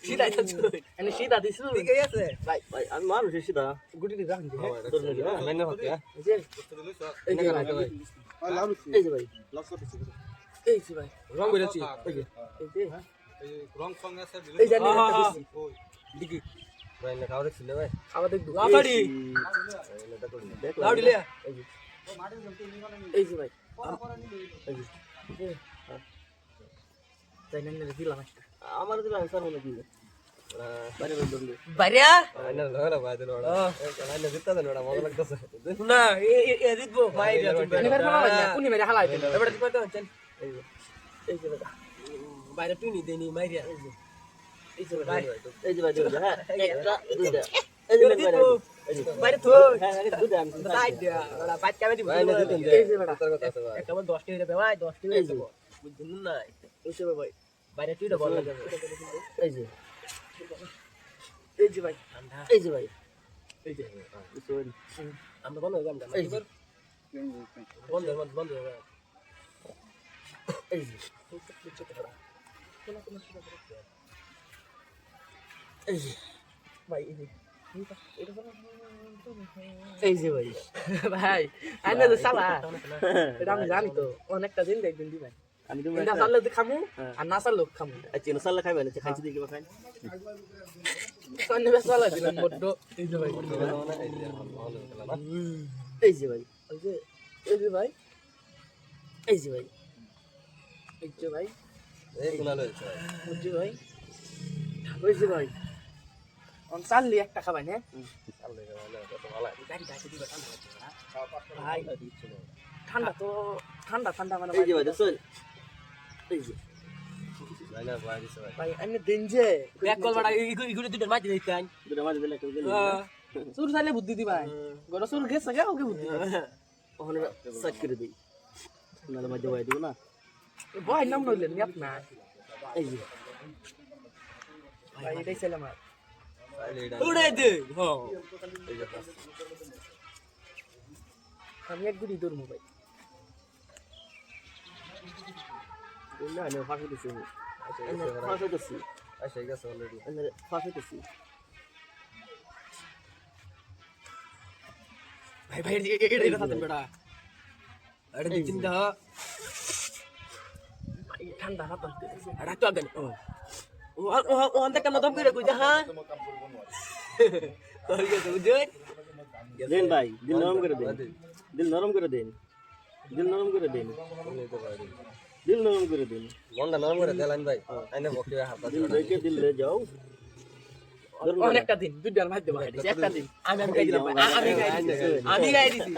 সিধা এনে সিধা দিছু ঠিক আছে ভাই ভাই আমি মানুষ সিধা গুটি দি রাখ তোর নলি হ্যাঁ লাইনে হতে এই যে এই যে ভাই এই যে ভাই এই যে ভাই রং করেছি এই যে এই রং সং আছে এই জানি একটা দিছি দিকি ভাই না খাওয়া দেখছিল ভাই খাওয়া দেখবো লাফাড়ি লাউডি লে এই যে ভাই এই যে তাই না দিলাম একটা আমার দিলাম স্যার মনে কি বাইরে বললে বাইরে আইনা লাগা ভাই দিল ওড়া আইনা জিততা দেন ওড়া মজা লাগতেছে না এ জিতবো ভাই এবার ভালো লাগে কোনি মেরে হালাই দিল এবার দিতে পারতো চল এই যে বেটা বাইরে তুই নি দেনি মাইরিয়া এই যে ভাই এই যে ভাই হ্যাঁ একটা দুইটা এই যে বাইরে তো হ্যাঁ দুইটা আমি সাইড দিয়া ওড়া বাচ্চা বেটি এই যে বেটা একটা 10 টাকা দেবে ভাই 10 টাকা দেবো বুঝছেন না এই যে ভাই বাইরে তুই তো বল লাগে এই যে ভাই এই যে ভাই এই যে আমরা বন্ধ হয়ে গেলাম এই যে বন্ধ বন্ধ হয়ে গেল এই যে এই যে ভাই এই যে এই যে ভাই ভাই আইনা তো সালা এটা আমি জানি তো অনেকটা দিন দেখবেন দি ভাই আমি তো এটা সালে তো খামু আর না সালে খামু আচ্ছা সালে খাইবেন আচ্ছা খাইছি দেখি খাই সন্ধ্যে বেলা দিলাম বড় এই যে ভাই এই যে ভাই এই যে ভাই এই যে ভাই এই যে ভাই এই গুলা লইছে এই যে ভাই ওই যে ভাই অন চাললি একটা খাবেন হ্যাঁ চাললে ভালো কত ভালো গাড়ি গাড়ি দিবা ভাই ঠান্ডা তো ঠান্ডা ঠান্ডা মানে এই যে ভাই দেখছেন এই যে লাইনা ভাই দিছে ভাই ভাই আমি দিন যে ব্যাক কল বাড়া ইগুলো দুটো মাঝে দিতেন দুটো মাঝে দিলে কেউ দিলে সুর চাইলে বুদ্ধি দিবা গড় সুর গেছে গা ওকে বুদ্ধি ওখানে সেট করে দেই নালে মাঝে ভাই দিব না ভাই নাম নইলেন নি আপনা এই যে ভাই এটাই ছিল আমার উড়ে দে হ্যাঁ এই যে আমি এক গুড়ি দৌড় মোবাইল না না ফাঁসে দিছি ফাঁসে দিছি আচ্ছা গেছে অলরেডি ফাঁসে দিছি ভাই ভাই এটা থাকেন বেটা আরে দিন দা ঠান্ডা হাত আরে তো আগে ও অন্ত কেন দম করে কই হ্যাঁ কই গেছে বুঝুন দেন ভাই দিল নরম করে দেন দিল নরম করে দেন দিল নরম করে দেন দিল নরম করে দেন মনটা নরম করে দেলাইন ভাই আইনা বকি হাত দিল রেখে দিল লে যাও অনেকটা দিন দুইটার ভাই দেব একটা দিন আমি গাই দিলাম আমি গাই দিছি